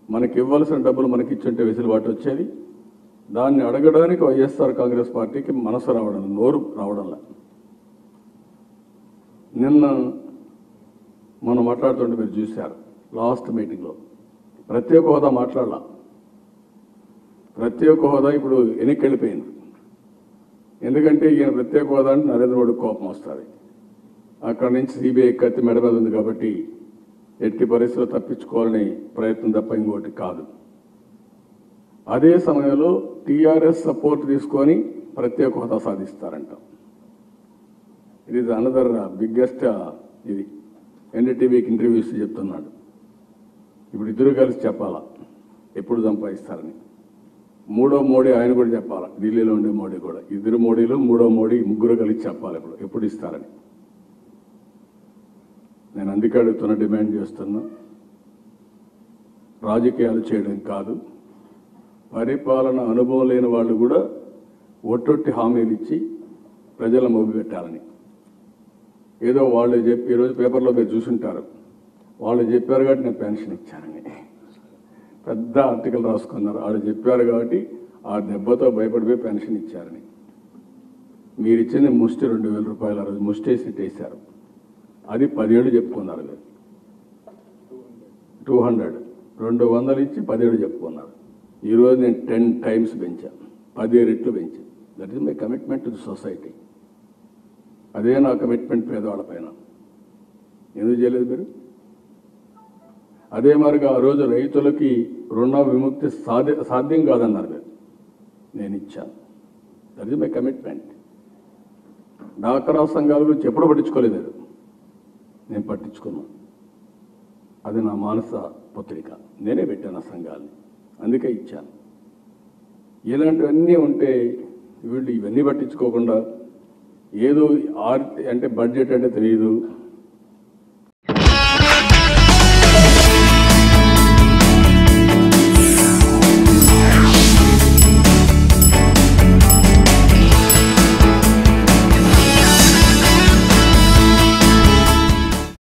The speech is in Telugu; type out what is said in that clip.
మనకి ఇవ్వాల్సిన డబ్బులు మనకి ఇచ్చుంటే వెసులుబాటు వచ్చేది. దాన్ని అడగడానికి వైఎస్ఆర్ కాంగ్రెస్ పార్టీకి మనసు రావడం, నోరు రావడంలా. నిన్న మనం మాట్లాడుతుంటే మీరు చూశారు లాస్ట్ మీటింగ్లో ప్రత్యేక హోదా మాట్లాడాల. ప్రత్యేక హోదా ఇప్పుడు వెనక్కి ఎందుకంటే ఈయన ప్రత్యేక హోదా అంటే నరేంద్ర మోడీ కోపం వస్తుంది. అక్కడి నుంచి సిబిఐ కత్తి మెడ మీద ఉంది కాబట్టి ఎట్టి పరిస్థితుల్లో తప్పించుకోవాలని ప్రయత్నం తప్ప ఇంకోటి కాదు. అదే సమయంలో టీఆర్ఎస్ సపోర్ట్ తీసుకొని ప్రత్యేక హోదా సాధిస్తారంట. ఇది అనదర్ బిగ్గెస్ట్ ఇది ఎన్డీటీవీకి ఇంటర్వ్యూస్ చెప్తున్నాడు. ఇప్పుడు ఇద్దరు కలిసి చెప్పాలా ఎప్పుడు సంపాదిస్తారని. మూడో మోడీ ఆయన కూడా చెప్పాలా, ఢిల్లీలో ఉండే మోడీ కూడా. ఇద్దరు మోడీలు మూడో మోడీ ముగ్గురు కలిసి చెప్పాలి ఎప్పుడు ఇస్తారని. నేను అందుకే అడుగుతున్నా, డిమాండ్ చేస్తున్నా. రాజకీయాలు చేయడం కాదు, పరిపాలన అనుభవం లేని వాళ్ళు కూడా ఒట్టొట్టి హామీలు ఇచ్చి ప్రజల మొగ్గు పెట్టాలని. ఏదో వాళ్ళు చెప్పి ఈరోజు పేపర్లో మీరు చూసుంటారు, వాళ్ళు చెప్పారు కాబట్టి నేను పెన్షన్ ఇచ్చానని పెద్ద ఆర్టికల్ రాసుకున్నారు. వాళ్ళు చెప్పారు కాబట్టి ఆ దెబ్బతో భయపడిపోయి పెన్షన్ ఇచ్చారని. మీరు ఇచ్చింది ముష్టి 2,000 రూపాయలు. ఆ రోజు ముష్టేసి వేశారు. అది 10 ఏళ్ళు చెప్పుకున్నారు. మీరు 200 ఇచ్చి 10 ఏళ్ళు చెప్పుకున్నారు. ఈరోజు నేను 10 టైమ్స్ పెంచాను, 10 రెట్లు పెంచాను. That is my commitment to the society. అదే నా కమిట్మెంట్ పేదవాళ్ళ పైన. ఎందుకు చేయలేదు మీరు? అదే మరిగా ఆ రోజు రైతులకి రుణ విముక్తి సాధ్యం కాదన్నారు మీరు, నేను ఇచ్చాను. That is my commitment. డాక్రా సంఘాల గురించి ఎప్పుడు పట్టించుకోలేదు, నేను పట్టించుకున్నాను. అది నా మానస పుత్రిక, నేనే పెట్టాను ఆ సంఘాలని, అందుకే ఇచ్చాను. ఇలాంటివన్నీ ఉంటే వీళ్ళు ఇవన్నీ పట్టించుకోకుండా ఏదో అంటే బడ్జెట్ అంటే తెలియదు,